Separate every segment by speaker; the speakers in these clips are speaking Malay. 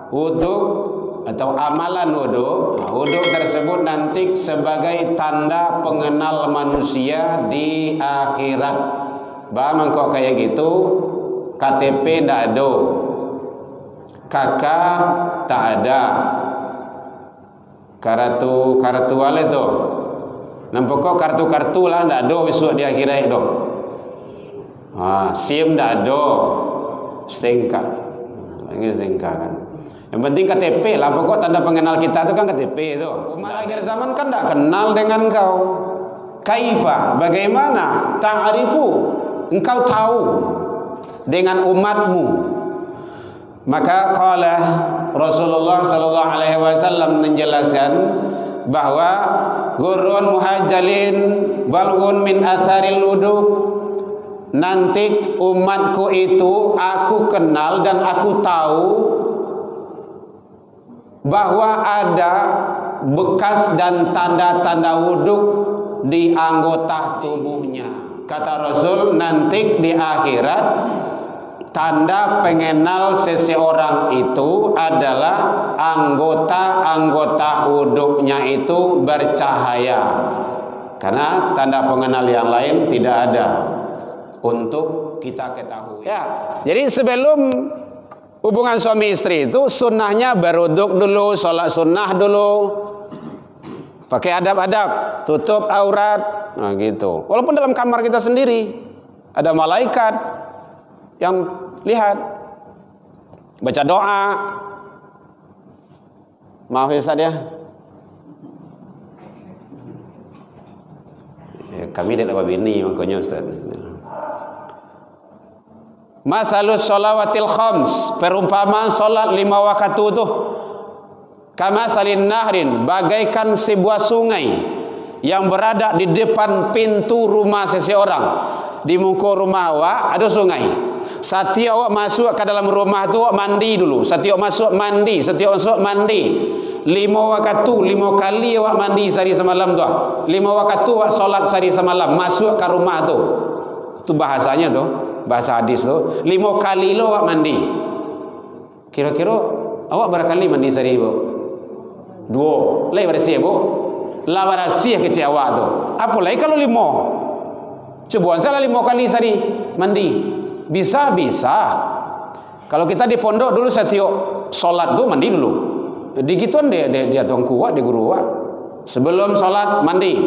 Speaker 1: wuduk atau amalan wuduk. Wuduk tersebut nanti sebagai tanda pengenal manusia di akhirat. Bang kok kayak gitu, KTP ndak ada, KK tak ada, kartu wale tu. Nampak kok kartu lah ndak ada besok di akhirat tu. SIM ndak ada, stengka, lagi stengka kan. Yang penting KTP lah, pokok tanda pengenal kita tu kan KTP tu. Umat akhir zaman kan tak kenal dengan kau. Kaifa, bagaimana? Ta'arifu, engkau tahu dengan umatmu. Maka qala Rasulullah sallallahu alaihi wasallam menjelaskan bahwa ghurrun muhajjalin balghun min atharil wudu. Nanti umatku itu aku kenal dan aku tahu bahwa ada bekas dan tanda-tanda wuduk di anggota tubuhnya. Kata Rasul, nanti di akhirat tanda pengenal seseorang itu adalah anggota-anggota wuduknya itu bercahaya. Karena tanda pengenal yang lain tidak ada untuk kita ketahui. Ya, jadi sebelum hubungan suami istri itu sunnahnya berwuduk dulu, sholat sunnah dulu, pakai adab-adab, tutup aurat, nah gitu. Walaupun dalam kamar kita sendiri ada malaikat yang lihat, baca doa. Maaf ya Ustaz ya, kami tidak bini makanya Ustaz. Masalus sholawatil khams, perumpamaan solat 5 waktu itu kama salin nahrin, bagaikan sebuah sungai yang berada di depan pintu rumah seseorang. Di muka rumah awak ada sungai. Setiap awak masuk ke dalam rumah tu, awak mandi dulu. Setiap masuk mandi, setiap masuk mandi. 5 waktu, 5 kali awak mandi sehari semalam tu. 5 waktu awak solat sehari semalam masuk ke rumah tu. Itu bahasanya tu, bahasa hadis tu. 5 kali lo awak mandi. Kira-kira awak berapa kali mandi sehari bu? 2. Lai bersih bu? Lah bersih kecil awak tu. Apa lagi kalau 5? Coba salah 5 kali sehari mandi. Bisa. Kalau kita di pondok dulu setiap solat tu mandi dulu. Di gituan dia tuang kuat, di guru kuat. Sebelum solat mandi.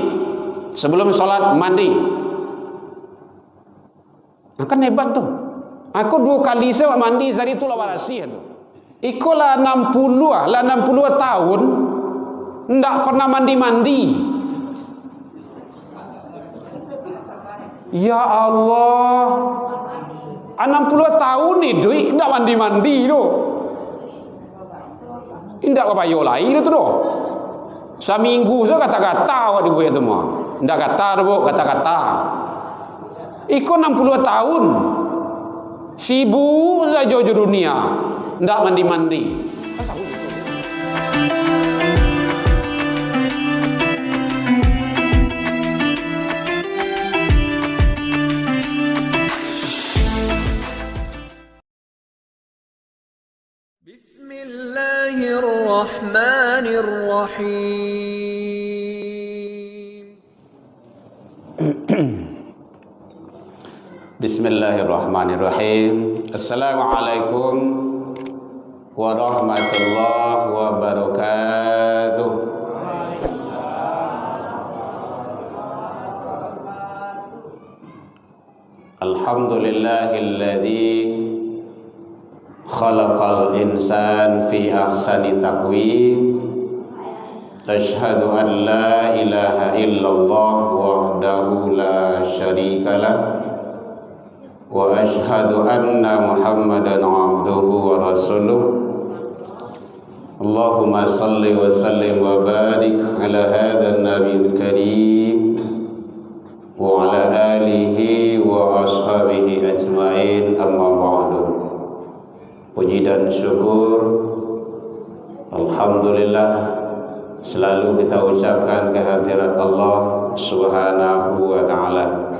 Speaker 1: Sebelum solat mandi. Kan hebat tu. Aku 2 kali saya mandi sehari tu lah bersih tu. Iko lah 60 tahun ndak pernah mandi. Ya Allah, 60 tahun ni duit ndak mandi tu. Indak apa yo lain tu doh. Seminggu so kata-kata awak dibuat tu mah. Ndak kata bu kata-kata. Iko 60 tahun sibuk saja di dunia, ndak mandi.
Speaker 2: Bismillahirrahmanirrahim.
Speaker 1: Bismillahirrahmanirrahim. Assalamualaikum warahmatullahi wabarakatuh. Alhamdulillahilladzi khalaqal insan fi ahsani taqwim. Asyhadu an la ilaha illallah wahdahu la syarikalah wa asyhadu anna Muhammadan abduhu wa rasuluh. Allahumma salli wa sallim wa barik ala hadzal nabiyil karim wa ala alihi wa ashabihi ajmain, amma ba'du. Puji dan syukur alhamdulillah selalu kita ucapkan kehadirat Allah Subhanahu wa taala.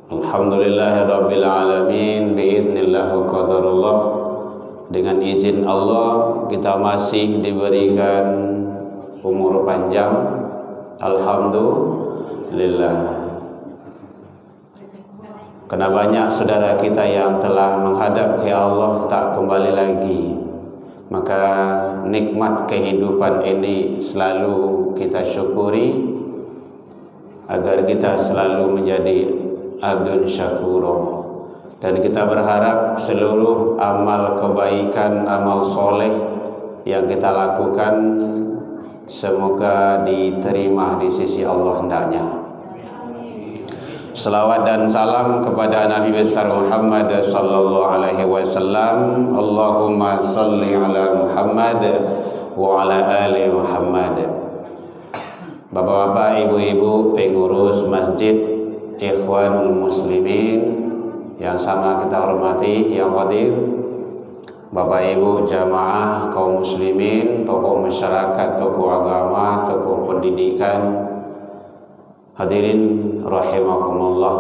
Speaker 1: Alhamdulillahirabbil alamin, biidznillah wa qadarullah. Dengan izin Allah kita masih diberikan umur panjang, alhamdulillah. Karena banyak saudara kita yang telah menghadap ke Allah tak kembali lagi, maka nikmat kehidupan ini selalu kita syukuri agar kita selalu menjadi abdun syakurah. Dan kita berharap seluruh amal kebaikan, amal soleh yang kita lakukan semoga diterima di sisi Allah hendaknya. Salawat dan salam kepada Nabi besar Muhammad sallallahu alaihi wasallam. Allahumma salli ala Muhammad wa ala ali Muhammad. Bapak-bapak, ibu-ibu, pengurus masjid, ikhwanul muslimin yang sama kita hormati, yang hadir, Bapak Ibu jamaah kaum muslimin, tokoh masyarakat, tokoh agama, tokoh pendidikan, hadirin rahimakumullah.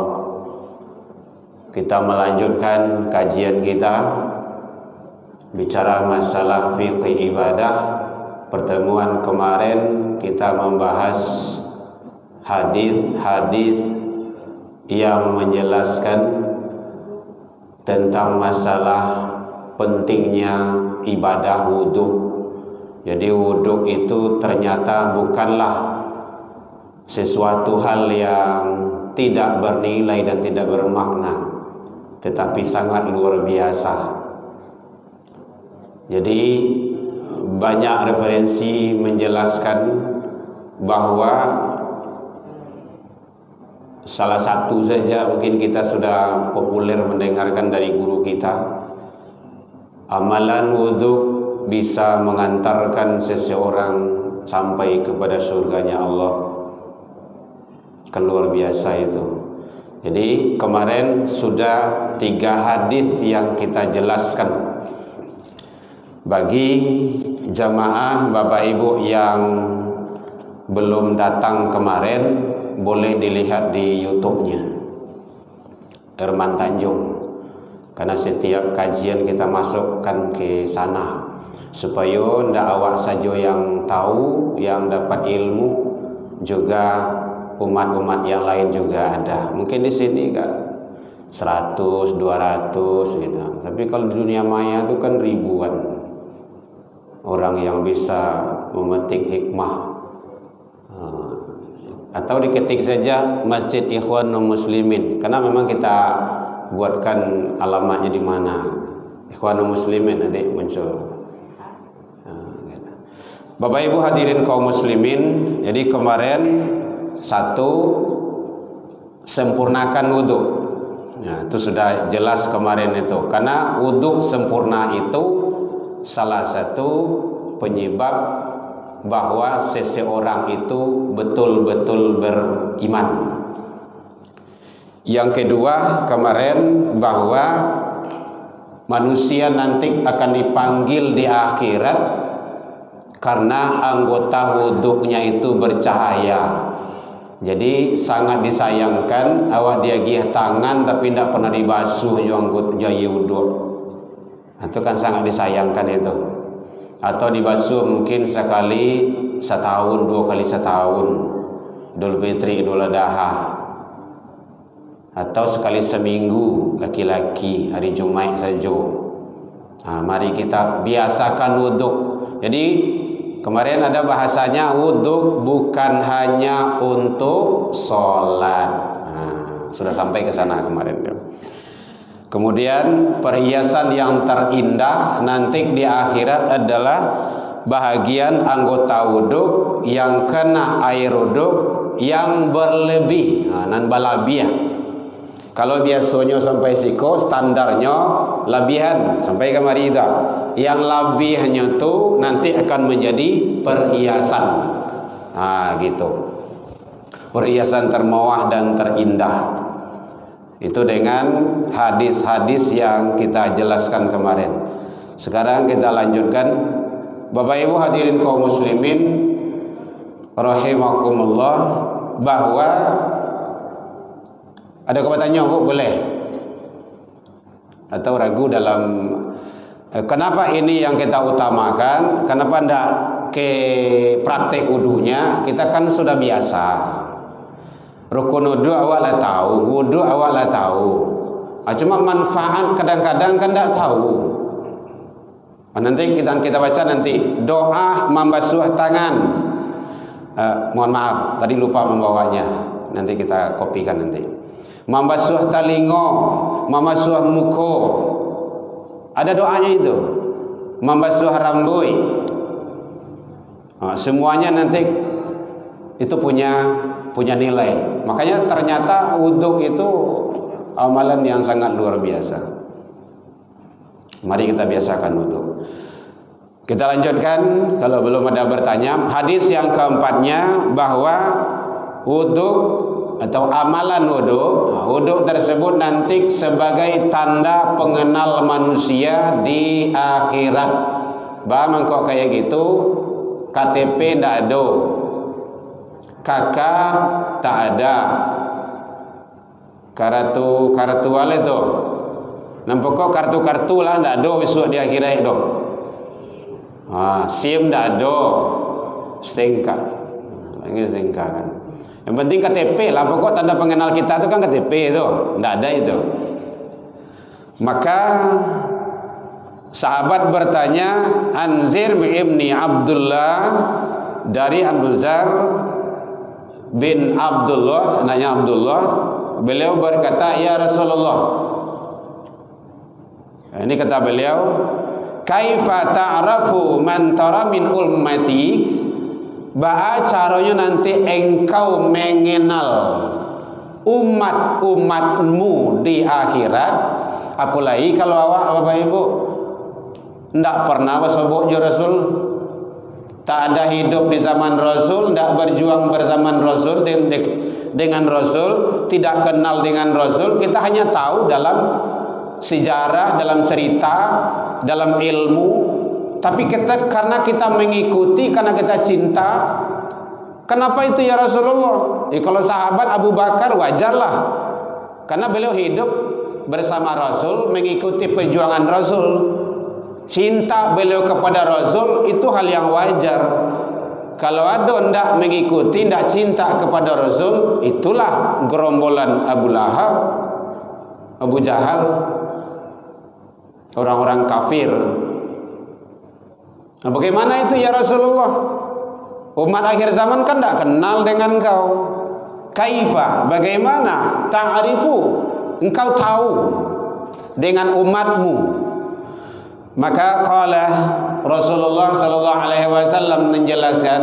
Speaker 1: Kita melanjutkan kajian kita bicara masalah fikih ibadah. Pertemuan kemarin kita membahas hadis-hadis yang menjelaskan tentang masalah pentingnya ibadah wudhu. Jadi wudhu itu ternyata bukanlah sesuatu hal yang tidak bernilai dan tidak bermakna, tetapi sangat luar biasa. Jadi banyak referensi menjelaskan bahwa salah satu saja mungkin kita sudah populer mendengarkan dari guru kita, amalan wudhu bisa mengantarkan seseorang sampai kepada surganya Allah. Kan luar biasa itu. Jadi kemarin sudah 3 hadis yang kita jelaskan. Bagi jamaah Bapak Ibu yang belum datang kemarin, boleh dilihat di YouTube-nya Herman Tanjung. Karena setiap kajian kita masukkan ke sana supaya ndak awak saja yang tahu, yang dapat ilmu, juga umat-umat yang lain juga ada. Mungkin di sini kan 100, 200 gitu. Tapi kalau di dunia maya itu kan ribuan orang yang bisa memetik hikmah. Atau diketik saja Masjid Ikhwanul Muslimin, karena memang kita buatkan alamatnya di mana. Ikhwanul Muslimin nanti muncul. Bapak Ibu hadirin kaum muslimin, jadi kemarin 1, sempurnakan wudhu. Nah, itu sudah jelas kemarin itu. Karena wudhu sempurna itu salah satu penyebab bahwa seseorang itu betul-betul beriman. Yang kedua kemarin bahwa manusia nanti akan dipanggil di akhirat karena anggota wudhunya itu bercahaya. Jadi sangat disayangkan awak dia gih tangan tapi tidak pernah dibasuh jaya wudhu. Itu kan sangat disayangkan itu. Atau dibasuh mungkin sekali setahun, 2 kali setahun, Idul Fitri, Idul Adha, atau sekali seminggu laki-laki hari Jumat saja. Nah, mari kita biasakan wudhu. Jadi kemarin ada bahasanya wudhu bukan hanya untuk sholat. Nah, sudah sampai ke sana kemarin. Kemudian perhiasan yang terindah nanti di akhirat adalah bahagian anggota wudhu yang kena air wudhu yang berlebih, nan balabiah. Kalau biasanya sampai siko standarnya labihan sampai kemari itu. Yang labihnya itu nanti akan menjadi perhiasan. Nah, gitu. Perhiasan termewah dan terindah. Itu dengan hadis-hadis yang kita jelaskan kemarin. Sekarang kita lanjutkan. Bapak Ibu hadirin kaum muslimin rahimakumullah, bahwa ada pertanyaan Bu, boleh? Atau ragu dalam Kenapa ini yang kita utamakan? Kenapa tidak ke praktek wudunya? Kita kan sudah biasa. Rukun wudu awak lah tahu, wudu awak lah tahu. Cuma manfaat kadang-kadang kan tidak tahu. Nanti kita baca nanti doa membasuh tangan. Mohon maaf, tadi lupa membawanya. Nanti kita kopikan nanti. Membasuh talingo, membasuh muko. Ada doanya itu. Membasuh rambut. Semuanya nanti itu punya nilai. Makanya ternyata wudu itu amalan yang sangat luar biasa. Mari kita biasakan wudu. Kita lanjutkan kalau belum ada bertanya. Hadis yang keempatnya bahwa wudu atau amalan wudu tersebut nanti sebagai tanda pengenal manusia di akhirat. Bang kok kayak gitu, KTP ndak ada, kakak tak ada, kartu wale tu, nampak kok kartu lah ndak ada besok di akhirat tu. SIM ndak ada, stnk, lagi stnk kan. Yang penting KTP lah, pokok tanda pengenal kita itu kan KTP itu, tidak ada itu. Maka sahabat bertanya, Anzir ibni Abdullah dari Anuzar bin Abdullah, anaknya Abdullah. Beliau berkata, ya Rasulullah. Ini kata beliau, kaifa ta'rafu man tara min ummatik? Bahwa caranya nanti engkau mengenal umatmu di akhirat. Apalagi kalau awak Bapak Ibu tidak pernah bersebut Rasul, tak ada hidup di zaman Rasul, tidak berjuang bersama Rasul dengan Rasul, tidak kenal dengan Rasul. Kita hanya tahu dalam sejarah, dalam cerita, dalam ilmu. Tapi karena kita mengikuti, karena kita cinta. Kenapa itu ya Rasulullah? Kalau sahabat Abu Bakar wajarlah, karena beliau hidup bersama Rasul, mengikuti perjuangan Rasul. Cinta beliau kepada Rasul itu hal yang wajar. Kalau ada tidak mengikuti, tidak cinta kepada Rasul, itulah gerombolan Abu Lahab, Abu Jahal, orang-orang kafir. Nah, bagaimana itu ya Rasulullah? Umat akhir zaman kan tidak kenal dengan kau. Kaifa, bagaimana? Ta'arifu, engkau tahu dengan umatmu. Maka qala Rasulullah sallallahu alaihi wasallam menjelaskan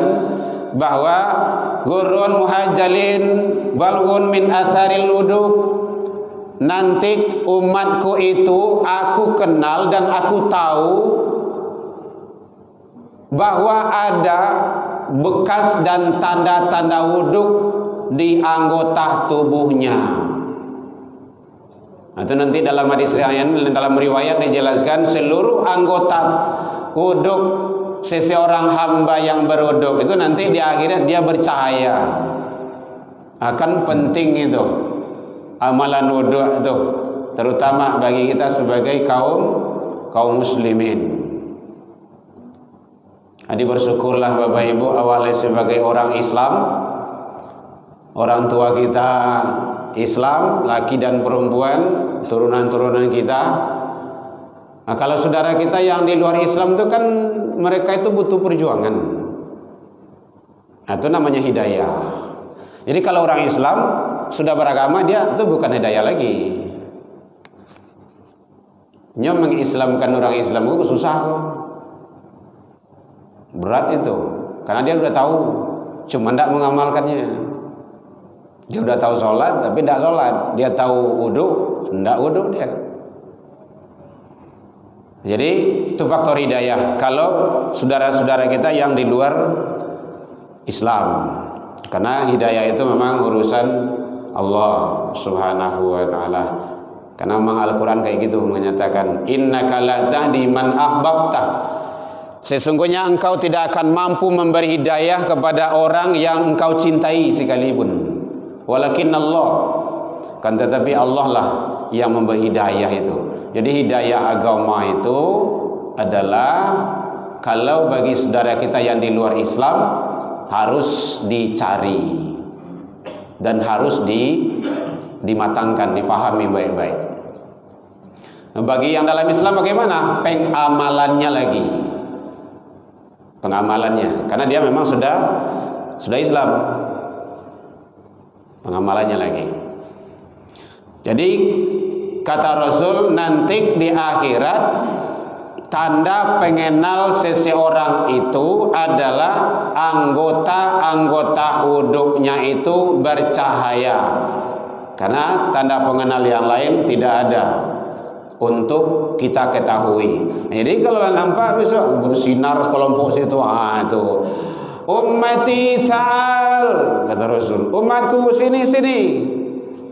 Speaker 1: bahwa ghurrun muhajjalin balghun min atharil wudu. Nanti umatku itu aku kenal dan aku tahu bahwa ada bekas dan tanda-tanda wudu di anggota tubuhnya. Itu nanti dalam hadis dalam riwayat dijelaskan seluruh anggota wudu seseorang hamba yang berwudu itu nanti di akhirat dia bercahaya. Akan penting itu amalan wudu itu, terutama bagi kita sebagai kaum muslimin. Jadi bersyukurlah Bapak Ibu awalnya sebagai orang Islam, orang tua kita Islam, laki dan perempuan, turunan-turunan kita. Nah, kalau saudara kita yang di luar Islam itu kan mereka itu butuh perjuangan. Nah, itu namanya hidayah. Jadi kalau orang Islam sudah beragama, dia itu bukan hidayah lagi. Mengislamkan orang Islam itu susah kok. Berat itu, karena dia sudah tahu, cuma tidak mengamalkannya. Dia sudah tahu sholat, tapi tidak sholat. Dia tahu wudu, tidak wudu dia. Jadi itu faktor hidayah. Kalau saudara-saudara kita yang di luar Islam, karena hidayah itu memang urusan Allah Subhanahu wa Ta'ala. Karena memang Al-Quran kayak gitu menyatakan, innaka la tahdi man ahbabta. Sesungguhnya engkau tidak akan mampu memberi hidayah kepada orang yang engkau cintai sekalipun. Walakin Allah, kan tetapi Allah lah yang memberi hidayah itu. Jadi hidayah agama itu adalah kalau bagi saudara kita yang di luar Islam harus dicari dan harus dimatangkan, difahami baik-baik. Bagi yang dalam Islam bagaimana? Pengamalannya lagi. Pengamalannya, karena dia memang sudah Islam. Pengamalannya lagi. Jadi kata Rasul, nanti di akhirat tanda pengenal seseorang itu adalah anggota-anggota wuduknya itu bercahaya. Karena tanda pengenal yang lain tidak ada untuk kita ketahui. Jadi kalau nampak besok bersinar kelompok situ, itu ummati ta'al, kata Rasul, umatku sini.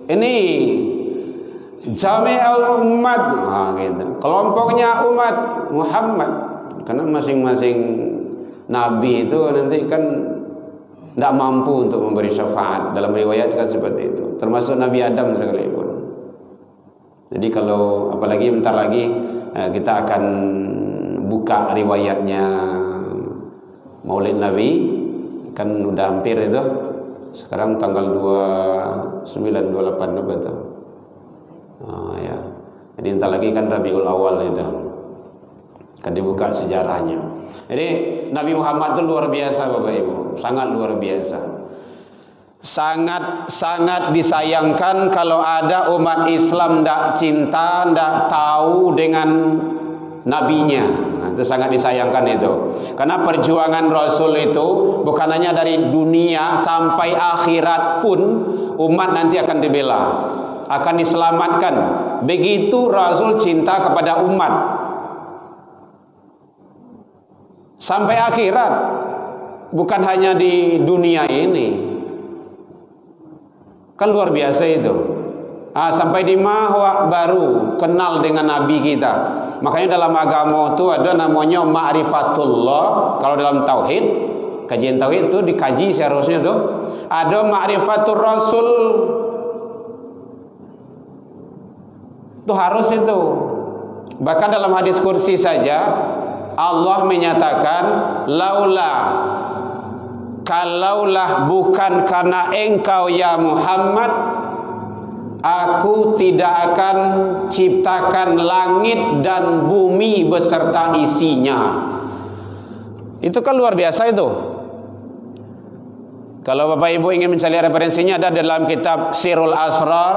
Speaker 1: Ini jami'ul umat, gitu. Kelompoknya umat Muhammad. Karena masing-masing nabi itu nanti kan tidak mampu untuk memberi syafaat. Dalam riwayat kan seperti itu, termasuk Nabi Adam sekalipun. Jadi kalau apalagi bentar lagi kita akan buka riwayatnya Maulid Nabi, kan udah hampir itu. Sekarang tanggal 29 28 apa itu? Ya. Jadi bentar lagi kan Rabiul Awal itu. Akan dibuka sejarahnya. Jadi Nabi Muhammad itu luar biasa Bapak Ibu, sangat luar biasa. Sangat disayangkan kalau ada umat Islam tidak cinta, tidak tahu dengan nabinya. Nah, itu sangat disayangkan itu. Karena perjuangan Rasul itu bukan hanya dari dunia, sampai akhirat pun umat nanti akan dibela, akan diselamatkan. Begitu Rasul cinta kepada umat sampai akhirat, bukan hanya di dunia ini. Kan luar biasa itu. Sampai di mahwa baru kenal dengan Nabi kita. Makanya dalam agama itu ada namanya ma'rifatullah. Kalau dalam tauhid, kajian tauhid itu dikaji seharusnya tuh ada ma'rifatul Rasul. Itu harus itu. Bahkan dalam hadis kursi saja Allah menyatakan kalaulah bukan karena engkau ya Muhammad, aku tidak akan ciptakan langit dan bumi beserta isinya. Itu kan luar biasa itu. Kalau Bapak Ibu ingin mencari referensinya, ada dalam kitab Sirul Asrar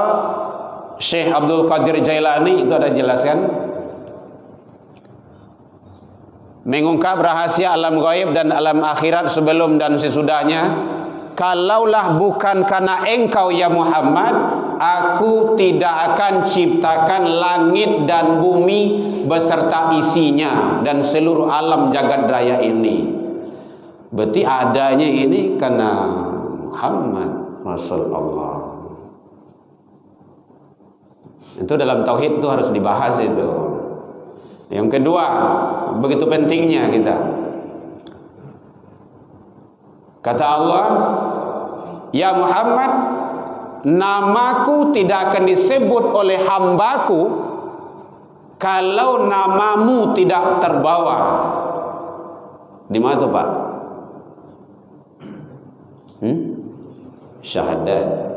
Speaker 1: Syekh Abdul Qadir Jailani, itu ada jelaskan. Mengungkap rahasia alam gaib dan alam akhirat sebelum dan sesudahnya. Kalaulah bukan karena engkau ya Muhammad, aku tidak akan ciptakan langit dan bumi beserta isinya dan seluruh alam jagat raya ini. Berarti adanya ini karena Muhammad Rasulullah. Itu dalam tauhid itu harus dibahas itu. Yang kedua, begitu pentingnya kita. Kata Allah, ya Muhammad, namaku tidak akan disebut oleh hambaku kalau namamu tidak terbawa. Di mana tuh Pak? Syahadat.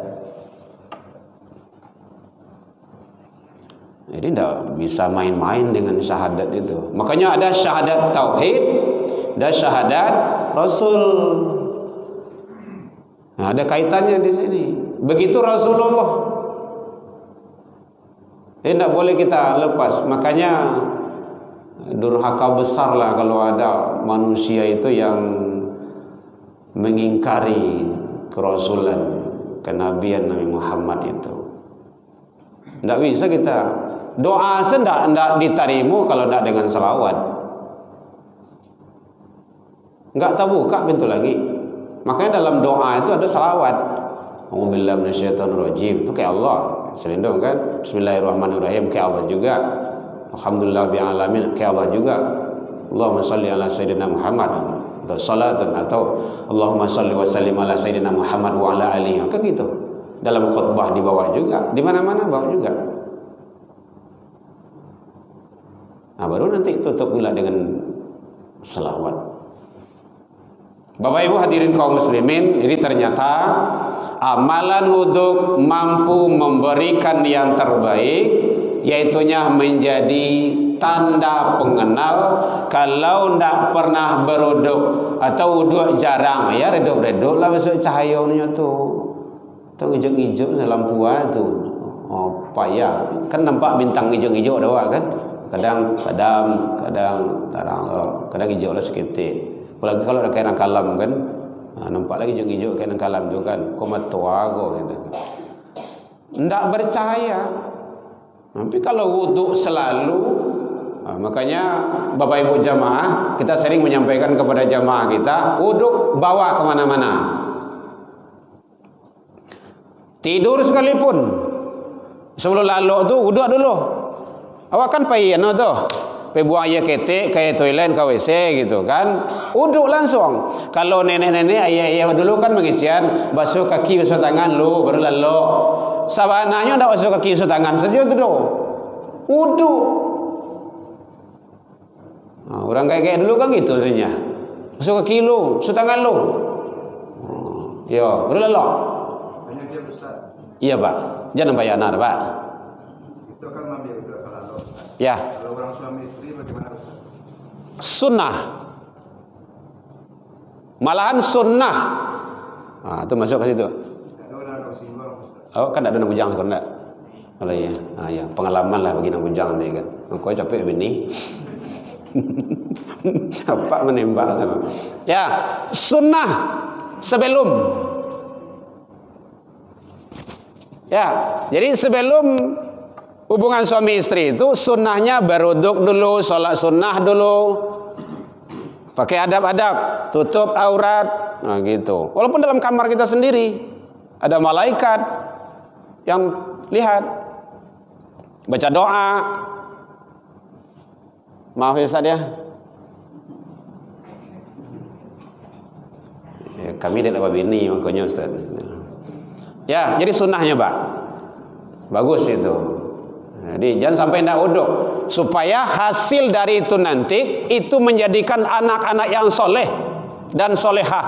Speaker 1: Jadi tidak bisa main-main dengan syahadat itu. Makanya ada syahadat tauhid dan syahadat Rasul. Nah, ada kaitannya di sini. Begitu Rasulullah. Tidak boleh kita lepas. Makanya durhaka besarlah kalau ada manusia itu yang mengingkari kerasulan, kenabian Nabi Muhammad itu. Tidak bisa kita doa tidak diterima kalau tidak dengan salawat. Enggak terbuka pintu lagi. Makanya dalam doa itu ada salawat. A'udzubillahi minasyaitonirrajim. Itu kayak Allah, selindung kan? Bismillahirrahmanirrahim kayak Allah juga. Alhamdulillahirabbil alamin kayak Allah juga. Allahumma shalli ala sayyidina Muhammad. Atau salatun atau Allahumma shalli wa sallim ala sayyidina Muhammad wa ala alihi. Kan gitu. Dalam khutbah dibawa juga, di mana-mana bawa juga. Nah, baru nanti tutup pula dengan selawat. Bapak Ibu hadirin kaum muslimin, jadi ternyata amalan wudhu mampu memberikan yang terbaik, yaitunya menjadi tanda pengenal kalau ndak pernah berwudhu atau wudhu jarang, ya redup-redup lah besok cahayanya tu hijau-hijau lampu tu. Oh, payah. Kan nampak bintang hijau-hijau dah kan. Kadang padam, kadang hijau lah seketik. Apalagi kalau ada kainan kalam kan, nampak lagi hijau-hijau kainan kalam tu kan. Komat tua gitu. Ndak bercahaya. Tapi kalau wudhu selalu, makanya Bapak Ibu jamaah, kita sering menyampaikan kepada jamaah kita, wudhu bawa kemana-mana. Tidur sekalipun, sebelum lalu tu wudhu dulu. Awak kan payah tu, pergi buang air ketek, ke toilet, ke WC gitu kan. Wudhu langsung. Kalau nenek-nenek, ayah-ayah dulu kan mengisian basuh kaki, basuh tangan lu, baru lalu. Sabananya ndak basuh kaki, basuh tangan saja tu doh. Wudhu. Nah, orang kayak dulu kan gitu saja. Basuh kaki lu, basuh tangan lu. Yo, baru lalu. Iya Pak, jangan bayar nada Pak.
Speaker 2: Itu kan mengambil berapa lalu?
Speaker 1: Ya.
Speaker 2: Kalau orang suami istri bagaimana?
Speaker 1: Sunnah. Malahan sunnah. Ah, itu masuk ke situ. Oh, kan ada nang bujang sekarang enggak? Kalau iya. Ah ya, pengalaman lah bagi nang bujang nanti kan. Kau capek bini. Apa menembak sama. Ya, sunnah sebelum. Ya, jadi sebelum hubungan suami istri itu sunnahnya berwuduk dulu, sholat sunnah dulu, pakai adab-adab, tutup aurat, nah gitu. Walaupun dalam kamar kita sendiri ada malaikat yang lihat, baca doa. Maaf ya Ustaz ya. Kami tidak bini makanya Ustaz. Ya, jadi sunnahnya Pak. Bagus itu. Jadi jangan sampai tidak wudhu, supaya hasil dari itu nanti itu menjadikan anak-anak yang soleh dan solehah.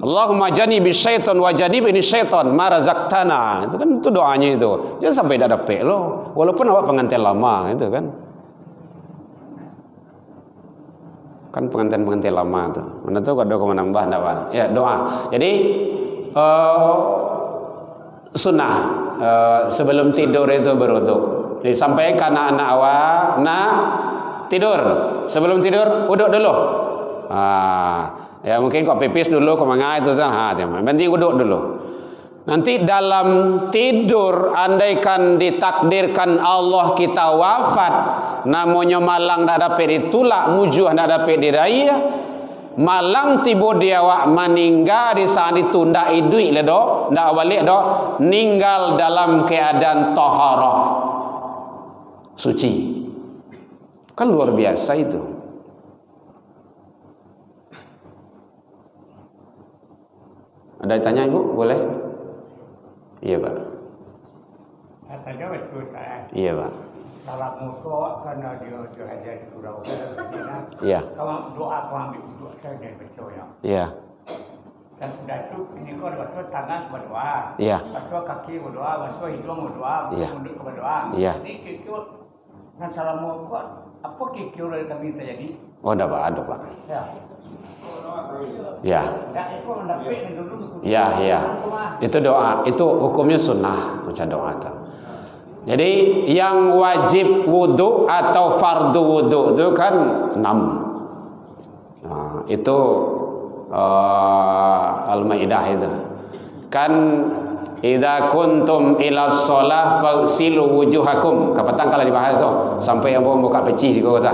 Speaker 1: Allahumma janibi syaitan wa janibni syaitan ma razaqtana. Itu kan itu doanya itu. Jangan sampai tidak dapet lo, walaupun awak pengantin lama itu kan. Kan pengantin lama tuh. Mana tuh kalau kau menambah enggak? Ya, doa. Jadi sunnah sebelum tidur itu berwudhu. Disampaikan anak-anak awak nak tidur, sebelum tidur wudhu dulu. Ya mungkin kau pipis dulu, kau mengai itu kan. Penting wudhu dulu. Nanti dalam tidur, andaikan ditakdirkan Allah kita wafat, namanya malang tak dapat ditulak, mujuh tak dapat diraya. Malang tiba dia awak meninggal di saat itu ndak idui le do, ndak balik do, ninggal dalam keadaan taharah, suci. Kan luar biasa itu. Ada tanya Ibu? Boleh? Iya Pak.
Speaker 3: Tanya betul kan?
Speaker 1: Iya Pak.
Speaker 3: Salat muka karena dia ada surau.
Speaker 1: Iya.
Speaker 3: Kalau doa kau ambil doa saya dan baca ya.
Speaker 1: Iya.
Speaker 3: Dan sudah itu ini kau basuh tangan berdoa.
Speaker 1: Iya.
Speaker 3: Basuh kaki berdoa, basuh hidung berdoa,
Speaker 1: Iya.
Speaker 3: mulut berdoa.
Speaker 1: Iya.
Speaker 3: Ini kikir dan salam muka apa kikir dari kami terjadi?
Speaker 1: Oh, ada Pak.
Speaker 3: Ya.
Speaker 1: Ya.
Speaker 3: Dah ikut mendapat dulu.
Speaker 1: Ya, ya. Itu doa. Itu hukumnya sunnah baca doa itu. Jadi yang wajib wudhu atau fardu wudhu itu kan 6. Nah, itu Al-Maidah itu. Kan idza kuntum ila shalah fagsilu wujuhakum. Kapan kalau dibahas tuh sampai yang buka peci sih kata.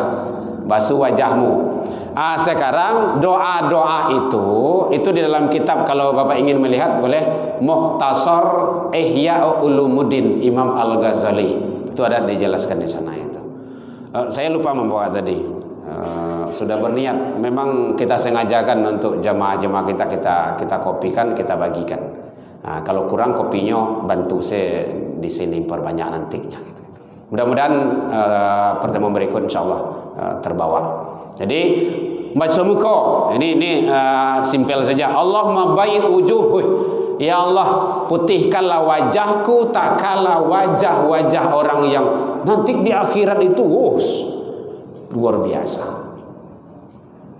Speaker 1: Basuh wajahmu. Sekarang doa-doa itu di dalam kitab, kalau Bapak ingin melihat boleh, Mukhtasar Ihya Ulumuddin Imam Al-Ghazali. Itu ada dijelaskan di sana itu. Saya lupa membawa tadi. Sudah berniat, memang kita sengajakan untuk jamaah-jamaah kita kopikan, kita bagikan. Kalau kurang kopinya bantu saya di sini perbanyak nantinya gitu. Mudah-mudahan pertemuan berikut insyaallah terbawa. Jadi baca muka ini simpel saja. Allahumma bayyid wujuh. Ya Allah, putihkanlah wajahku tak kalah wajah-wajah orang yang nanti di akhirat itu luar biasa.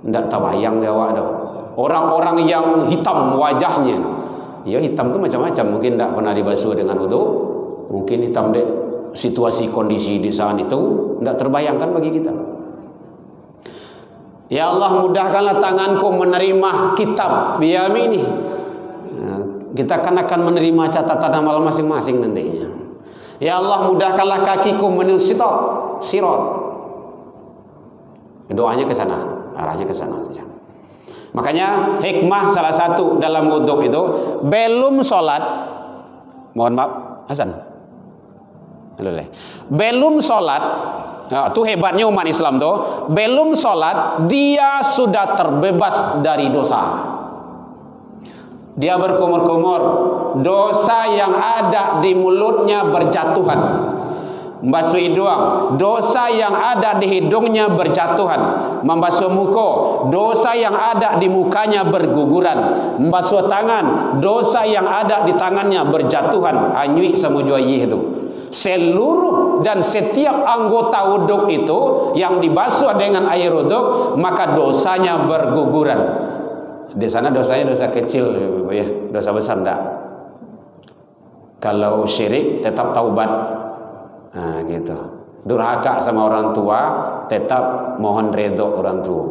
Speaker 1: Tidak terbayang dia awak dah. Orang-orang yang hitam wajahnya. Ya, hitam tu macam-macam. Mungkin tak pernah dibasuh dengan wudu. Mungkin hitam dek situasi kondisi di saat itu tidak terbayangkan bagi kita. Ya Allah, mudahkanlah tanganku menerima kitab biyamini. Kita akan menerima catatan amal masing-masing nantinya. Ya Allah, mudahkanlah kakiku menuju sirat. Doanya ke sana, arahnya ke sana saja. Makanya hikmah salah satu dalam wudhu itu, belum sholat, mohon maaf Hasan, belum sholat, itu hebatnya umat Islam tuh, belum sholat dia sudah terbebas dari dosa. Dia berkumur-kumur, dosa yang ada di mulutnya berjatuhan, membasuh hidung, dosa yang ada di hidungnya berjatuhan, membasuh muka, dosa yang ada di mukanya berguguran, membasuh tangan, dosa yang ada di tangannya berjatuhan. Anyui samujuayih itu. Seluruh dan setiap anggota wuduk itu yang dibasuh dengan air wuduk, maka dosanya berguguran. Di sana dosanya dosa kecil, ya, dosa besar enggak. Kalau syirik tetap taubat. Nah, gitu. Durhaka sama orang tua tetap mohon redha orang tua.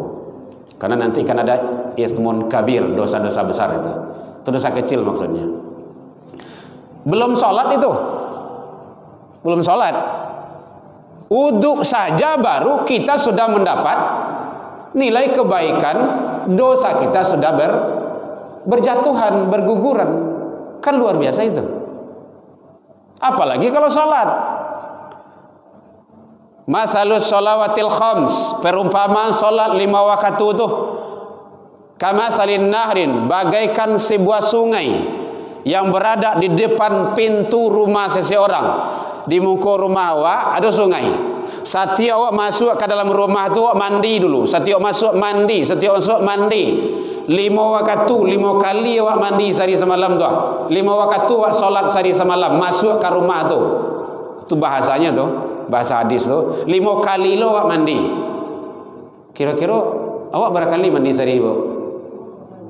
Speaker 1: Karena nanti kan ada itsmun kabir, dosa-dosa besar itu. Itu dosa kecil maksudnya. Belum sholat itu. Belum sholat. Wudu saja baru kita sudah mendapat nilai kebaikan, dosa kita sudah berjatuhan, berguguran. Kan luar biasa itu. Apalagi kalau sholat. Mathalus sholawatil khams, perumpamaan sholat 5 waktu itu, kamasalin nahrin, bagaikan sebuah sungai yang berada di depan pintu rumah seseorang. Di muka rumah awak ada sungai. Setiap awak masuk ke dalam rumah tu, awak mandi dulu. Setiap masuk mandi, setiap masuk mandi. 5 waktu, 5 kali awak mandi sehari semalam tu. 5 waktu awak solat sehari semalam, masuk ke rumah tu. Itu bahasanya tu, bahasa hadis tu. 5 kali lo awak mandi. Kira-kira awak berapa kali mandi sehari, Bu?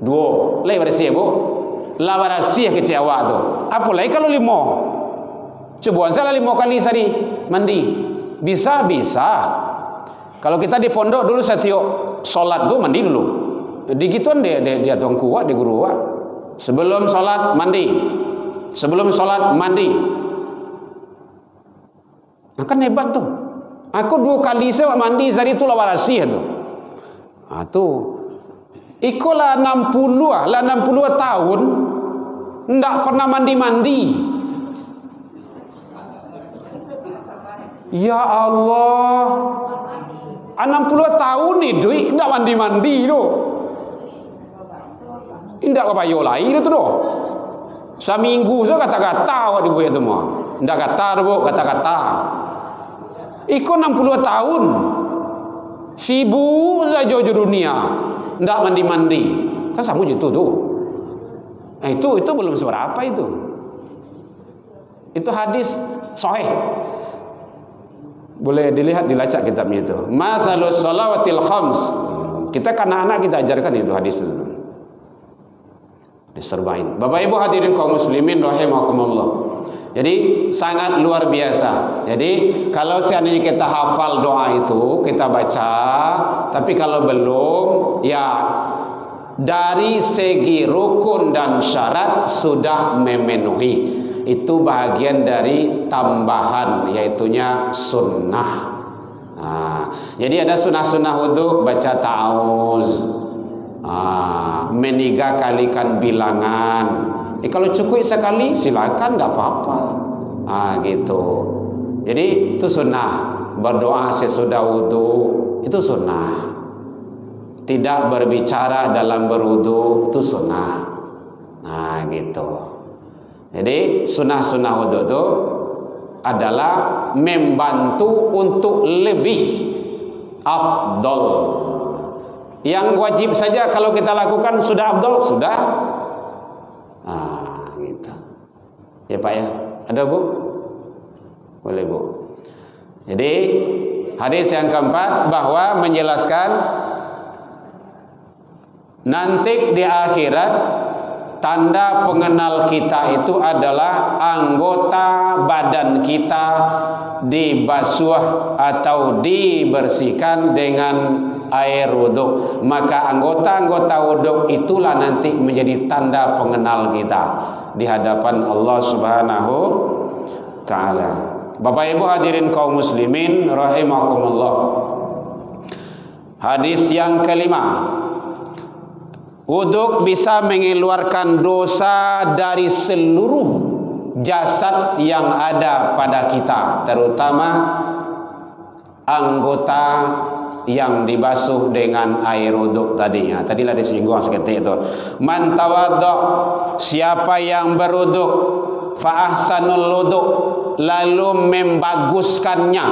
Speaker 1: 2. Lai bersih, Bu. Lah bersih kecil awak tu. Apa lagi kalau 5? Coba salah 5 kali sehari mandi. Bisa. Kalau kita di pondok dulu setiap solat tu mandi dulu. Di gituan dia tuang kuat, dia guru kuat. Sebelum solat mandi. Sebelum solat mandi. Nah, kan hebat tu. Aku 2 kali saya mandi sehari tu lah warasih tu. Tu. Ikolah 60 tahun ndak pernah mandi-mandi. Ya Allah, 60 tahun ni duit tidak mandi-mandi tu. Tidak kepayo lain tu tu. Seminggu so kata-kata awak dibuat semua. Tidak kata tu, kata-kata. Ikut 60 tahun. Sibuk saja di dunia. Tidak mandi-mandi. Kan sama gitu tu. Itu belum seberapa itu. Itu hadis sahih. Boleh dilihat, dilacak kitabnya itu. Mathalus sholawatil khams. Kita kan anak kita ajarkan itu hadis itu. Diserbain. Bapak Ibu hadirin kaum muslimin rahimakumullah. Jadi sangat luar biasa. Jadi kalau seandainya kita hafal doa itu, kita baca, tapi kalau belum, ya dari segi rukun dan syarat sudah memenuhi. Itu bahagian dari tambahan, yaitunya sunnah. Jadi ada sunnah-sunnah wudhu, baca ta'awuz, meniga kalikan bilangan. Kalau cukup sekali silakan, tidak apa-apa. Gitu. Jadi itu sunnah. Berdoa sesudah wudhu itu sunnah. Tidak berbicara dalam berwudhu itu sunnah. Gitu. Jadi sunnah-sunnah wudhu itu adalah membantu untuk lebih afdol. Yang wajib saja kalau kita lakukan sudah afdol, sudah. Gitu. Ya Pak ya. Ada Bu? Boleh Bu. Jadi hadis yang keempat bahwa menjelaskan nanti di akhirat tanda pengenal kita itu adalah anggota badan kita dibasuh atau dibersihkan dengan air wudhu. Maka anggota-anggota wudhu itulah nanti menjadi tanda pengenal kita di hadapan Allah Subhanahu Ta'ala. Bapak Ibu hadirin kaum muslimin rahimakumullah. Hadis yang kelima, wudhu bisa mengeluarkan dosa dari seluruh jasad yang ada pada kita, terutama anggota yang dibasuh dengan air wudhu tadi. Tadilah disinggung seketik itu. Man tawadda, siapa yang berwudhu, fa ahsanul wudhu, lalu membaguskannya,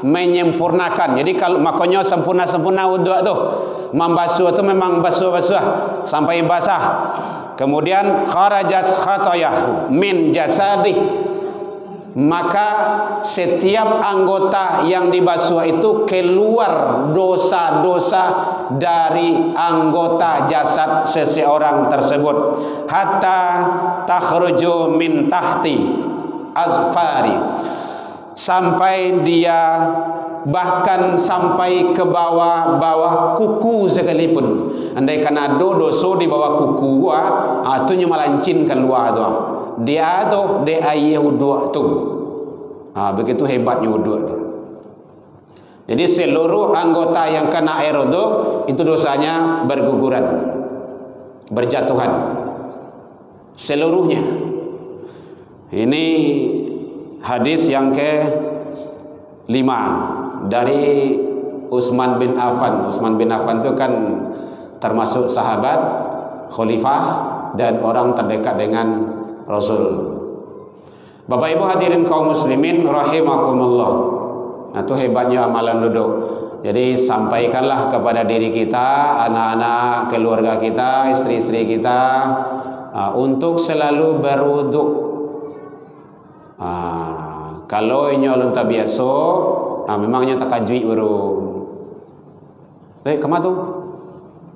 Speaker 1: menyempurnakan. Jadi kalau makanya sempurna wudhu tu, membasuh tu memang basuh sampai basah. Kemudian kharajas khatayah min jasadih, maka setiap anggota yang dibasuh itu keluar dosa-dosa dari anggota jasad seseorang tersebut, hatta takhruju min tahti azfari, sampai dia bahkan sampai ke bawah kuku sekalipun. Andai kan ada dosa di bawah kuku, itu nyemalancin keluar tu. Dia tu de air wuduk tu. Begitu hebatnya wuduk tu. Jadi seluruh anggota yang kena air wuduk itu dosanya berguguran, berjatuhan seluruhnya. Ini hadis yang ke-5 dari Utsman bin Affan. Utsman bin Affan itu kan termasuk sahabat, khalifah, dan orang terdekat dengan Rasul. Bapak Ibu hadirin kaum muslimin rahimakumullah. Itu hebatnya amalan duduk. Jadi sampaikanlah kepada diri kita, anak-anak, keluarga kita, istri-istri kita, untuk selalu berwuduk. Kalau inyol tak biasa, memangnya tak kaji baru. Kemana tu?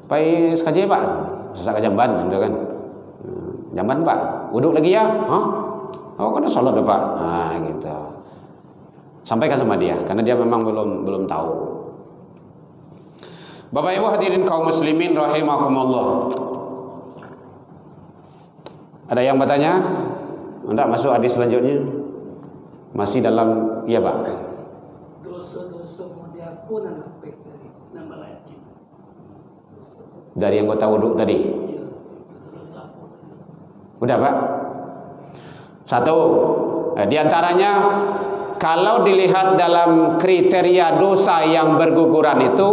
Speaker 1: Pai sekali Pak. Sesak jamban tu kan. Jamban Pak. Wuduk lagi ya? Oh, kan salat Pak. Gitu. Sampaikan sama dia karena dia memang belum tahu. Bapak Ibu hadirin kaum muslimin rahimakumullah. Ada yang bertanya? Enggak masuk hadis selanjutnya? Masih dalam, iya Pak.
Speaker 4: Dosa-dosa mau diampunan apa dari nama rajin.
Speaker 1: Dari anggota wudhu tadi.
Speaker 4: Iya, dosa-dosa apa?
Speaker 1: Udah Pak. Satu, di antaranya kalau dilihat dalam kriteria dosa yang berguguran itu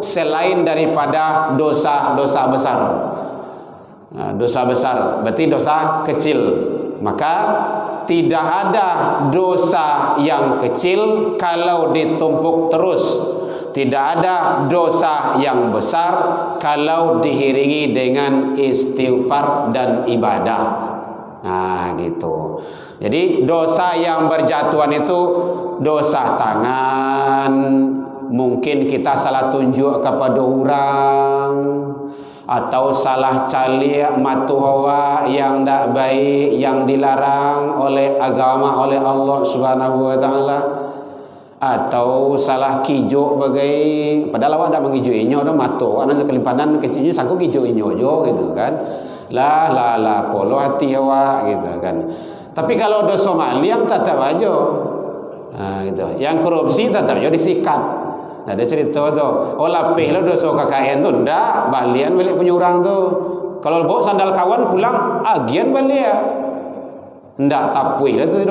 Speaker 1: selain daripada dosa-dosa besar. Dosa besar berarti dosa kecil. Maka tidak ada dosa yang kecil kalau ditumpuk terus. Tidak ada dosa yang besar kalau diiringi dengan istighfar dan ibadah. Gitu. Jadi dosa yang berjatuhan itu dosa tangan, mungkin kita salah tunjuk kepada orang, atau salah calik matu hawa yang tak baik, yang dilarang oleh agama, oleh Allah Subhanahu wa Ta'ala, atau salah kijuk bagai padahal awak tak mengijuinya dah matu ana sekelimpanan kecilnya sangko kijuinya jo gitu kan. La polo hati awak gitu kan. Tapi kalau dosa maliam tetap aja. Gitu. Yang korupsi tetap aja disikat. Ada cerita tu, lapih lah dosa KKN tu, ndak balian balik punya orang tu. Kalau bawa sandal kawan pulang, agian balik. Ndak tapui lah tu.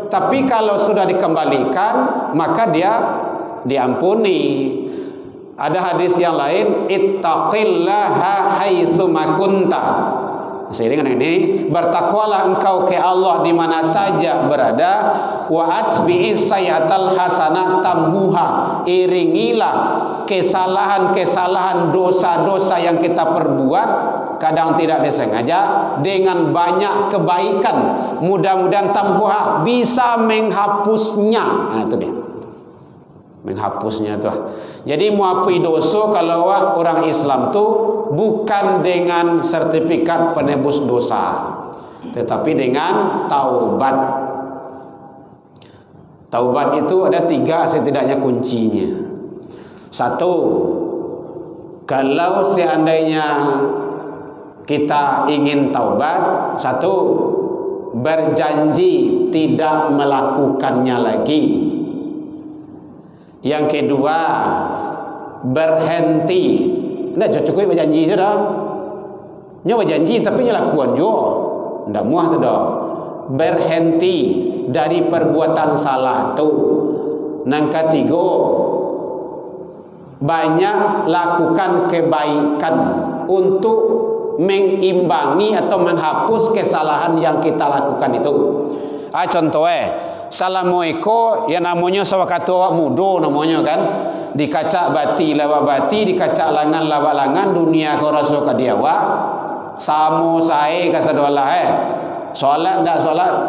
Speaker 1: Tapi kalau sudah dikembalikan, maka dia diampuni. Ada hadis yang lain, ittaqillaha haitsu ma kunta. Seiring dengan ini, bertakwalah engkau ke Allah di mana saja berada. Wa atsbi'is sayyatal hasanah tamhuha. Iringilah kesalahan-kesalahan, dosa-dosa yang kita perbuat, kadang tidak disengaja, dengan banyak kebaikan. Mudah-mudahan tamhuha, bisa menghapusnya. Nah, itu dia. Menghapusnya tu. Jadi muapi dosa kalau orang Islam tu bukan dengan sertifikat penebus dosa, tetapi dengan taubat. Taubat itu ada 3 setidaknya kuncinya. 1, kalau seandainya kita ingin taubat, 1, berjanji tidak melakukannya lagi. Yang kedua, berhenti. Tidak cukup berjanji sudah. Nya berjanji tapi nya lakukan juga. Tidak muah tu dah. Berhenti dari perbuatan salah tu. Yang ketiga, banyak lakukan kebaikan untuk mengimbangi atau menghapus kesalahan yang kita lakukan itu. Contohnya salamu eko yang namanya sawakatu awak mudo namanya kan, dikacak bati lawak bati, dikacak langan lawak langan, dunia kau rasa ka dia awak samu sae kasadolah solat ndak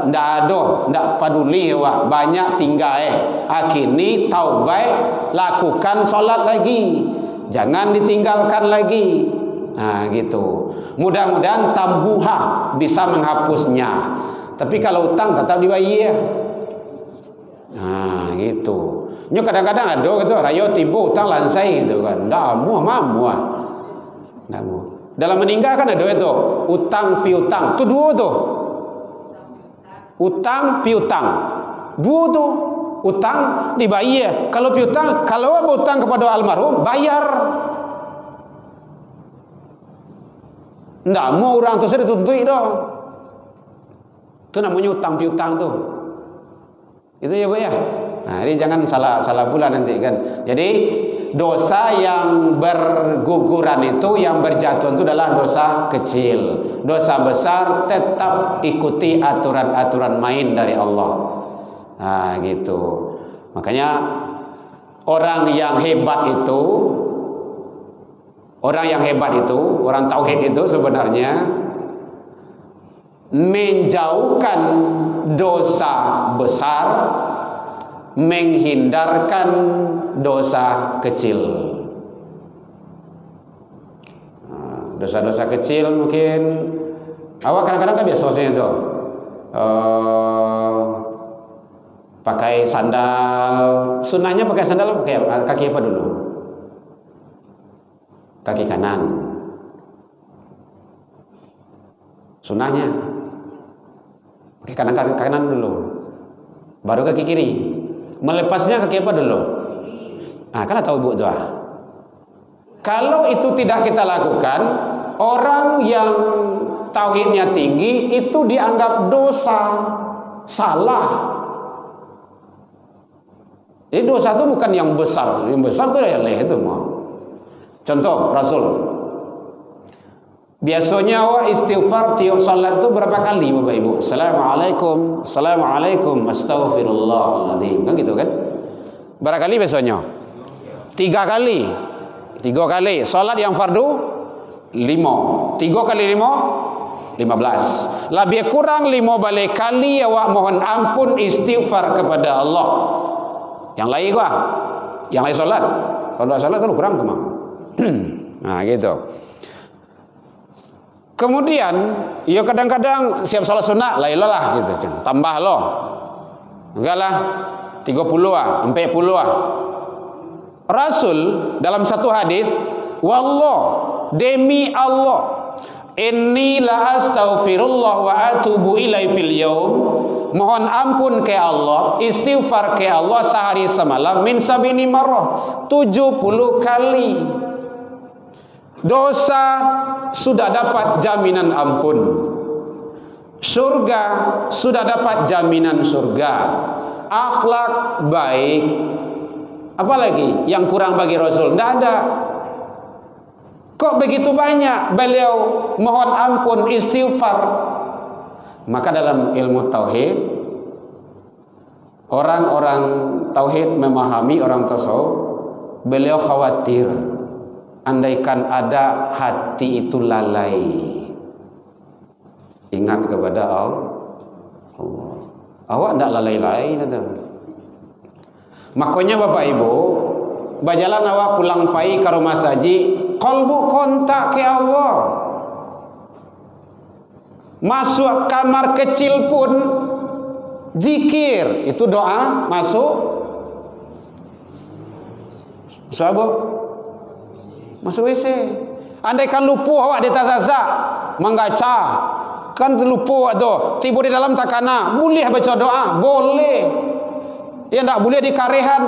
Speaker 1: ada, ndak peduli awak, banyak tinggal akhirnya taubat, lakukan solat lagi, jangan ditinggalkan lagi. Nah gitu, mudah-mudahan tamhuha, bisa menghapusnya. Tapi kalau utang tetap dibayar. Nah gitu. Nyo kadang-kadang ada gitu, rayo tiba utang lansai gitu kan. Ndak muah. Ndak muah. Dalam meninggal kan ada itu, utang piutang. Tu dua tu. Utang piutang. Dua tu. Utang dibayar. Kalau piutang, kalau apa utang kepada almarhum, bayar. Ndak mau orang tu saya dituntut dah. Itu namanya utang piutang tu. Itu ya Bu ya. Nah, ini jangan salah pula nanti kan. Jadi dosa yang berguguran itu, yang berjatuhan itu adalah dosa kecil. Dosa besar tetap ikuti aturan-aturan main dari Allah. Nah, gitu. Makanya orang yang hebat itu, orang tauhid itu sebenarnya menjauhkan dosa besar, menghindarkan dosa kecil. Dosa-dosa kecil mungkin awak kadang-kadang kan biasanya itu pakai sandal. Sunnahnya pakai sandal pakai kaki apa dulu? Kaki kanan. Sunnahnya pakai kaki kanan dulu, baru kaki kiri. Melepasnya kaki apa dulu? Nah, kan tahu Bu doa. Kalau itu tidak kita lakukan, orang yang tauhidnya tinggi itu dianggap dosa, salah. Jadi dosa itu bukan yang besar. Yang besar itu leleh itu mau. Contoh Rasul. Biasanya awak istighfar tiap salat itu berapa kali Bapak Ibu? Assalamualaikum, Assalamualaikum, Astaghfirullahaladzim. Kan gitu kan? Berapa kali biasanya? 3 kali. 3 kali. Salat yang fardu 5. 3 kali 5 15. Lebih kurang 5 balik kali awak mohon ampun istighfar kepada Allah. Yang lain gua? Yang lain salat. Kalau salat kan kurang tuh mah. Nah, gitu. Kemudian, ya kadang-kadang siap salat sunat, lah gitu kan. Tambah loh. Enggak lah 30 ah, 40 ah. Rasul dalam satu hadis, wallah, demi Allah, inni la astaghfirullah wa atubu ilaihi fil yaum. Mohon ampun ke Allah, istighfar ke Allah sehari semalam min sabini marrah, 70 kali. Dosa sudah dapat jaminan ampun, surga sudah dapat jaminan surga, akhlak baik, apalagi yang kurang bagi Rasul? Tidak ada. Kok begitu banyak beliau mohon ampun, istighfar? Maka dalam ilmu tauhid, orang-orang tauhid memahami, orang tasawuf, beliau khawatir andaikan ada hati itu lalai ingat kepada Allah. Awak tidak lalai-lalai. Makanya Bapak Ibu, bajalan awak pulang pai ke rumah saji, kalbu kontak ke Allah. Masuk kamar kecil pun zikir, itu doa. Masuk masuk WC. Andaikan lupa awak di tazaza menggaca, kan lupa tu, tiba di dalam takana, boleh baca doa, boleh. Ya tidak boleh di karehan.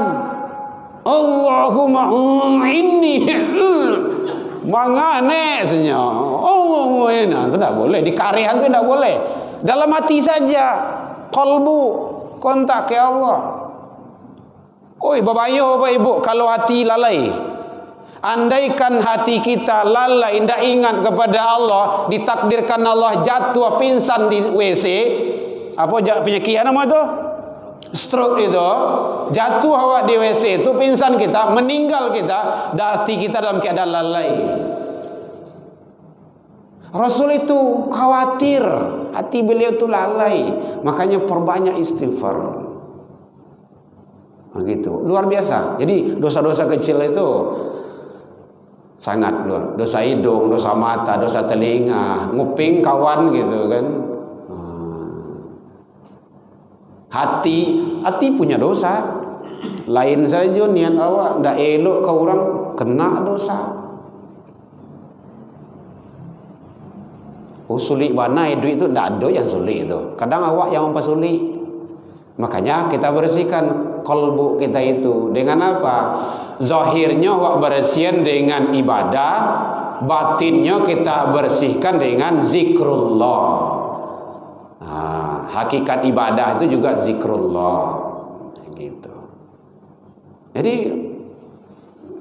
Speaker 1: Allahumma inni mangane senya. Allahumma inna, itu tidak boleh. Di karehan itu tidak boleh. Dalam hati saja, kalbu kontak ke Allah. Oi, babayo Bapak Ibu, kalau hati lalai. Andaikan hati kita lalai, tidak ingat kepada Allah, ditakdirkan Allah jatuh pingsan di WC, apa penyakit nama itu? Stroke itu, jatuh awak di WC itu pingsan kita, meninggal kita, hati kita dalam keadaan lalai. Rasul itu khawatir hati beliau itu lalai, makanya perbanyak istighfar. Begitu, luar biasa. Jadi dosa-dosa kecil itu sangat luar. Dosa hidung, dosa mata, dosa telinga, nguping kawan gitu kan. Hati punya dosa. Lain saja niat awak ndak elok ke orang, kena dosa. Sulit banai duit itu ndak ada yang sulit itu. Kadang awak yang mempersulit. Makanya kita bersihkan kalbu kita itu dengan apa? Zahirnya awak bersihkan dengan ibadah, batinnya kita bersihkan dengan zikrullah. Hakikat ibadah itu juga zikrullah, gitu. Jadi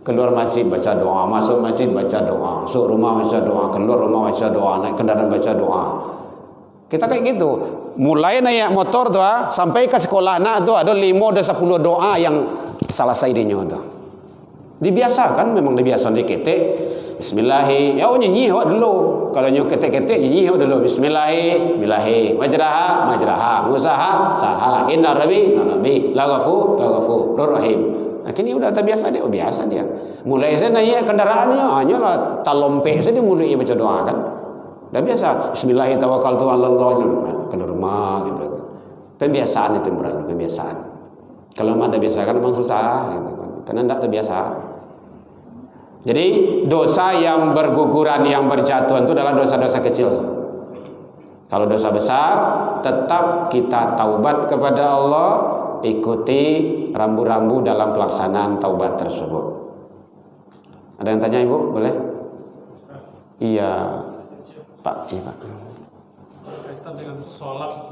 Speaker 1: keluar masjid baca doa, masuk masjid baca doa, masuk rumah baca doa, keluar rumah baca doa, naik kendaraan baca doa. Kita kayak gitu. Mulai naik motor tuh sampai ke sekolah anak tuh ada 5 ada 10 doa yang selesai dinya tuh. Dibiasakan, memang dibiasakan di ketek. Bismillahi, ya nyanyi awak dulu. Kalau nyu ketek-ketek nyanyi awak dulu. Bismillahi, majraha, usaha, saha, inna rabbi, lagafu, rahim. Nah, kini udah terbiasa dia, biasa dia. Mulai saya naik kendaraannya, hanya lah talompe saya mulai baca doa kan. Dah biasa. Bismillahi tawakkaltu 'alallah. Ke rumah gitu. Pembiasaan itu berarti pembiasaan. Kalau ada biasa kan memang susah gitu kan. Karena tidak terbiasa. Jadi dosa yang berguguran, yang berjatuhan itu adalah dosa-dosa kecil. Kalau dosa besar, tetap kita taubat kepada Allah, ikuti rambu-rambu dalam pelaksanaan taubat tersebut. Ada yang tanya Ibu? Boleh? Iya, Pak. Iya, Pak.
Speaker 5: Berkaitan dengan sholat.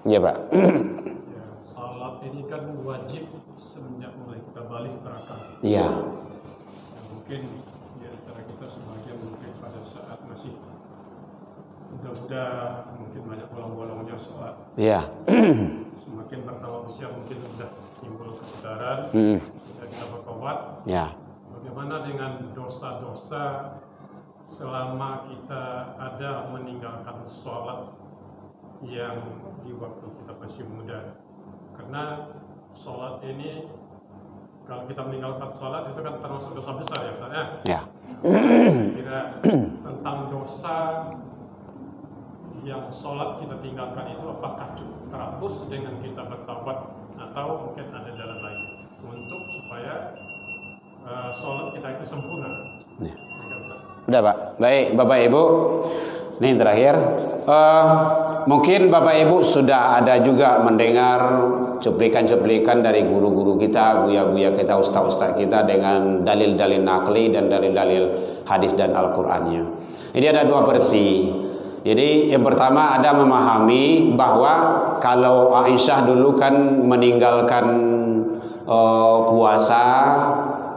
Speaker 1: Iya, Pak.
Speaker 5: Ya, sholat ini kan wajib semenjak mulai kita balik berakal.
Speaker 1: Iya.
Speaker 5: Mungkin di antara kita sebagian mungkin pada saat masih muda-muda mungkin banyak bolong-bolongnya sholat.
Speaker 1: Iya.
Speaker 5: Semakin bertambah usia mungkin sudah timbul kesadaran, sudah kita bertobat.
Speaker 1: Ya.
Speaker 5: Bagaimana dengan dosa-dosa selama kita ada meninggalkan sholat yang di waktu kita masih muda? Karena sholat ini, kalau kita meninggalkan sholat itu kan termasuk dosa besar ya Ustaz ya.
Speaker 1: Ya.
Speaker 5: Kira tentang dosa yang sholat kita tinggalkan itu apakah cukup terhapus dengan kita bertaubat atau mungkin ada jalan lain untuk supaya sholat kita itu sempurna?
Speaker 1: Ya. Udah Pak. Baik Bapak Ibu. Ini yang terakhir. Mungkin Bapak Ibu sudah ada juga mendengar cuplikan-cuplikan dari guru-guru kita, buya-buya kita, ustaz-ustaz kita dengan dalil-dalil nakli dan dalil-dalil hadis dan Al-Qur'annya. Jadi ada dua versi. Jadi yang pertama ada memahami bahwa kalau Aisyah dulu kan meninggalkan puasa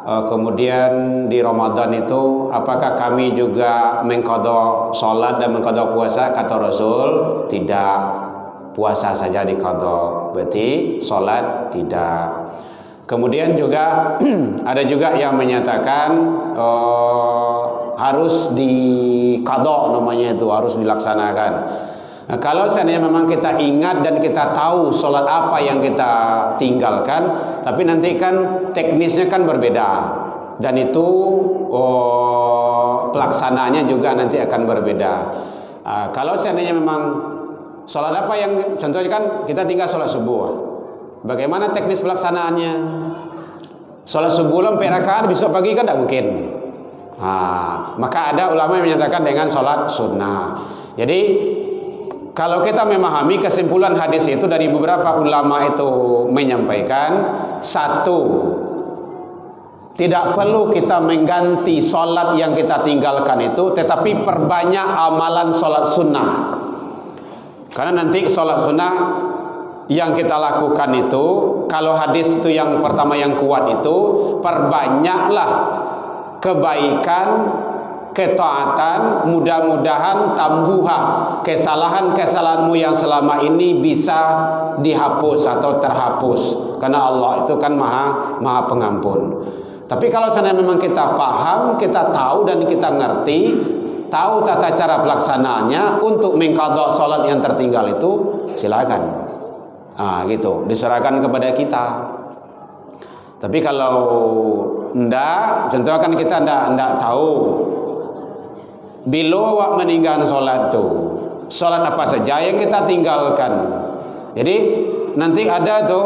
Speaker 1: kemudian di Ramadan itu apakah kami juga mengqadha salat dan mengqadha puasa? Kata Rasul, tidak, puasa saja diqadha, berarti salat tidak. Kemudian juga ada juga yang menyatakan harus diqadha, namanya itu harus dilaksanakan. Nah, kalau seandainya memang kita ingat dan kita tahu sholat apa yang kita tinggalkan, tapi nanti kan teknisnya kan berbeda, dan itu pelaksanaannya juga nanti akan berbeda. Kalau seandainya memang sholat apa yang, contohnya kan kita tinggal sholat subuh, bagaimana teknis pelaksanaannya? Sholat subuh sampai rakaat, besok pagi kan tidak mungkin. Maka ada ulama yang menyatakan dengan sholat sunnah. Jadi kalau kita memahami kesimpulan hadis itu, dari beberapa ulama itu menyampaikan, satu, tidak perlu kita mengganti sholat yang kita tinggalkan itu, tetapi perbanyak amalan sholat sunnah. Karena nanti sholat sunnah yang kita lakukan itu, kalau hadis itu yang pertama yang kuat itu, perbanyaklah kebaikan, ketaatan, mudah-mudahan tamhuha, kesalahan-kesalahanmu yang selama ini bisa dihapus atau terhapus, karena Allah itu kan maha pengampun. Tapi kalau seandainya memang kita faham, kita tahu dan kita ngerti, tahu tata cara pelaksanaannya untuk mengqadha salat yang tertinggal itu, silakan. Gitu, diserahkan kepada kita. Tapi kalau enggak, contohnya kan kita enggak tahu, bila awak meninggalkan sholat tu, sholat apa saja yang kita tinggalkan. Jadi nanti ada tu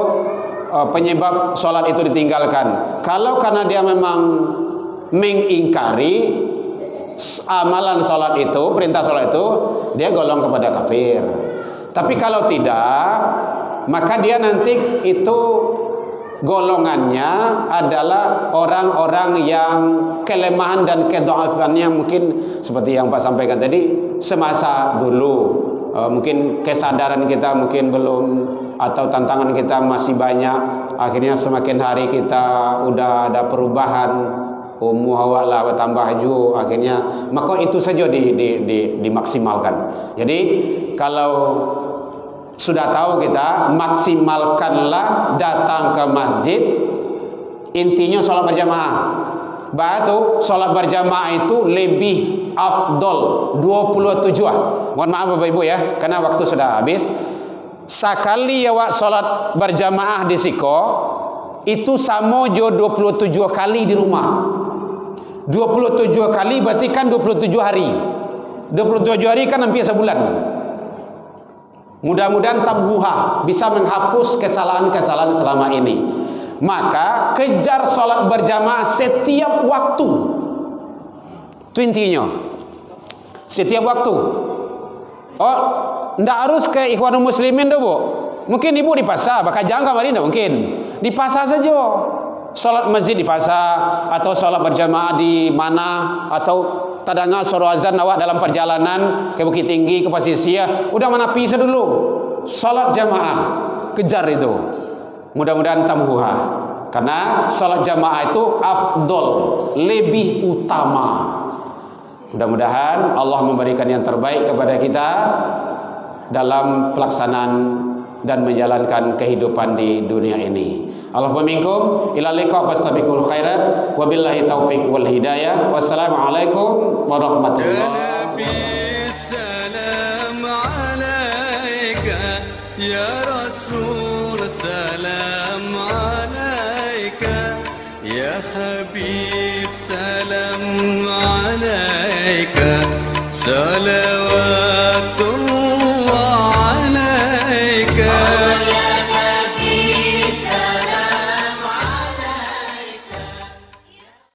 Speaker 1: penyebab sholat itu ditinggalkan. Kalau karena dia memang mengingkari amalan sholat itu, perintah sholat itu, dia golong kepada kafir. Tapi kalau tidak, maka dia nanti itu golongannya adalah orang-orang yang kelemahan dan kedhaifannya mungkin seperti yang Pak sampaikan tadi, semasa dulu mungkin kesadaran kita mungkin belum, atau tantangan kita masih banyak, akhirnya semakin hari kita udah ada perubahan, muhawak lah tambah ju, akhirnya maka itu saja dimaksimalkan. Jadi kalau sudah tahu kita, maksimalkanlah datang ke masjid, intinya sholat berjamaah. Batu sholat berjamaah itu lebih afdol 27. Mohon maaf Bapak Ibu ya, karena waktu sudah habis. Sekali awak sholat berjamaah di Siko, itu sama jo 27 kali di rumah. 27 kali berarti kan 27 hari. 27 hari kan hampir sebulan. Mudah-mudahan tamhuha, bisa menghapus kesalahan-kesalahan selama ini. Maka kejar sholat berjamaah setiap waktu. Itu intinya. Setiap waktu. Oh, ndak harus ke Ikhwanul Muslimin dah, Bu. Mungkin ibu di pasar, bakal jangan kemarin ndak mungkin. Di pasar saja. Sholat masjid di pasar, atau sholat berjamaah di mana, atau tadanga suruh azan awak dalam perjalanan ke Bukit Tinggi, ke Pasisia, udah mana pisah dulu, sholat jamaah, kejar itu. Mudah-mudahan tamhuha, karena sholat jamaah itu afdol, lebih utama. Mudah-mudahan Allah memberikan yang terbaik kepada kita dalam pelaksanaan dan menjalankan kehidupan di dunia ini. Allahumma minkum ila liqa fastabiqul khairat, wabillahi taufiq wal hidayah. Wassalamualaikum warahmatullahi
Speaker 6: wabarakatuh.